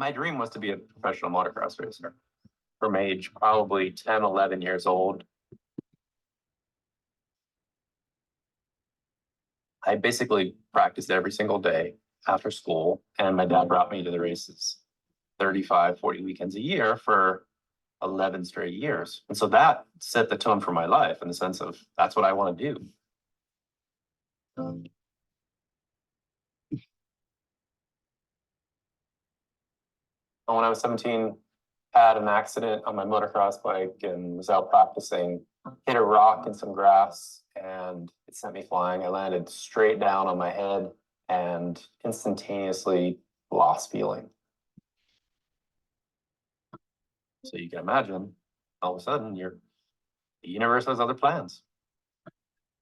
My dream was to be a professional motocross racer from age probably 10, 11 years old. I basically practiced every single day after school, and my dad brought me to the races 35, 40 weekends a year for 11 straight years. And so that set the tone for my life in the sense of that's what I want to do. When I was 17, had an accident on my motocross bike and was out practicing, hit a rock in some grass, and it sent me flying. I landed straight down on my head and instantaneously lost feeling. So you can imagine, all of a sudden, the universe has other plans.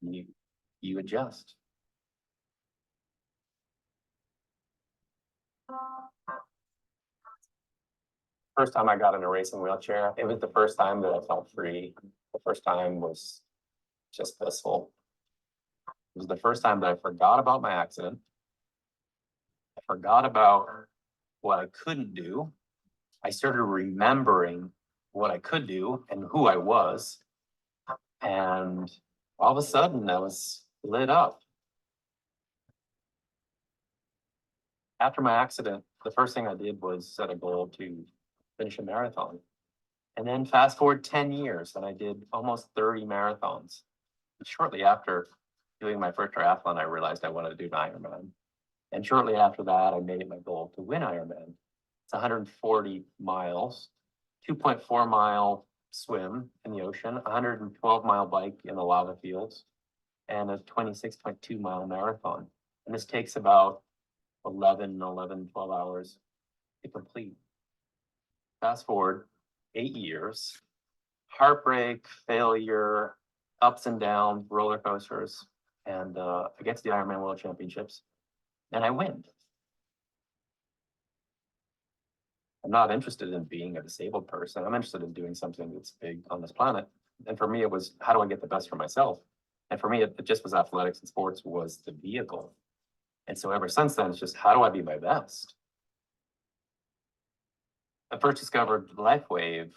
You adjust. First time I got in a racing wheelchair, it was the first time that I felt free. The first time was just blissful. It was the first time that I forgot about my accident. I forgot about what I couldn't do. I started remembering what I could do and who I was. And all of a sudden, I was lit up. After my accident, the first thing I did was set a goal to finish a marathon. And then fast forward 10 years, and I did almost 30 marathons. And shortly after doing my first triathlon, I realized I wanted to do an Ironman. And shortly after that, I made it my goal to win Ironman. It's 140 miles, 2.4-mile swim in the ocean, 112-mile bike in the lava fields, and a 26.2-mile marathon. And this takes about 12 hours to complete. Fast forward 8 years, heartbreak, failure, ups and downs, roller coasters, and I get to the Ironman World Championships, and I win. I'm not interested in being a disabled person. I'm interested in doing something that's big on this planet. And for me, it was, how do I get the best for myself? And for me, it just was athletics and sports was the vehicle. And so ever since then, it's just, how do I be my best? I first discovered LifeWave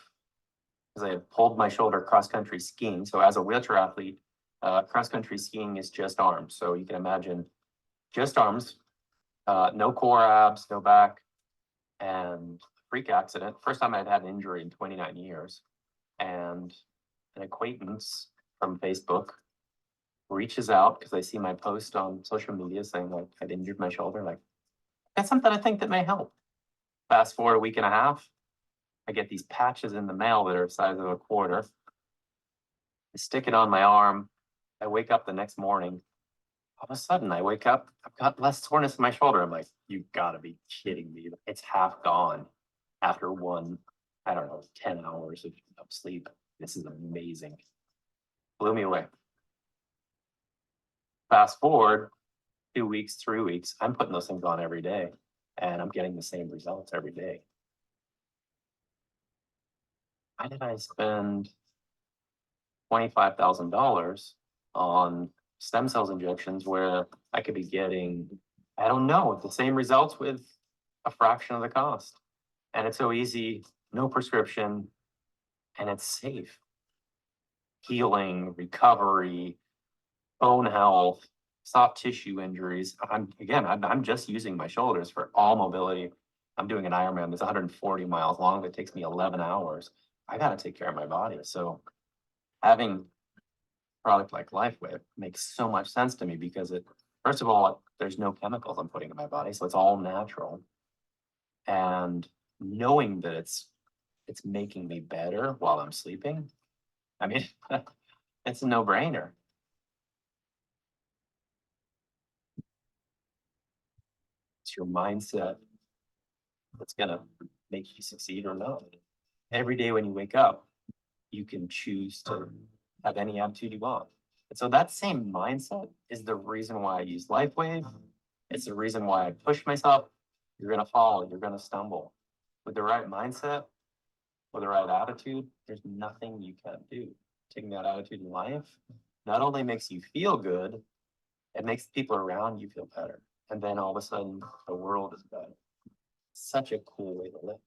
because I had pulled my shoulder cross-country skiing. So as a wheelchair athlete, cross-country skiing is just arms. So you can imagine just arms, no core abs, no back, and freak accident. First time I'd had an injury in 29 years. And an acquaintance from Facebook reaches out because they see my post on social media saying like I'd injured my shoulder. Like, that's something I think that may help. Fast forward a week and a half, I get these patches in the mail that are the size of a quarter. I stick it on my arm. I wake up the next morning. All of a sudden, I wake up, I've got less soreness in my shoulder. I'm like, you gotta be kidding me. It's half gone after 10 hours of sleep. This is amazing. Blew me away. Fast forward 2 weeks, 3 weeks, I'm putting those things on every day, and I'm getting the same results every day. Why did I spend $25,000 on stem cells injections where I could be getting, I don't know, the same results with a fraction of the cost? And it's so easy, no prescription, and it's safe. Healing, recovery, bone health, soft tissue injuries. I'm just using my shoulders for all mobility. I'm doing an Ironman that's 140 miles long that takes me 11 hours. I got to take care of my body. So having a product like LifeWave makes so much sense to me because it, first of all, there's no chemicals I'm putting in my body, so it's all natural. And knowing that it's making me better while I'm sleeping, I mean, it's a no-brainer. It's your mindset that's gonna make you succeed or not. Every day when you wake up, you can choose to have any attitude you want. And so that same mindset is the reason why I use LifeWave. It's the reason why I push myself. You're gonna fall, you're gonna stumble. With the right mindset, with the right attitude, there's nothing you can't do. Taking that attitude in life not only makes you feel good, it makes people around you feel better. And then all of a sudden, the world is better. such a cool way to live.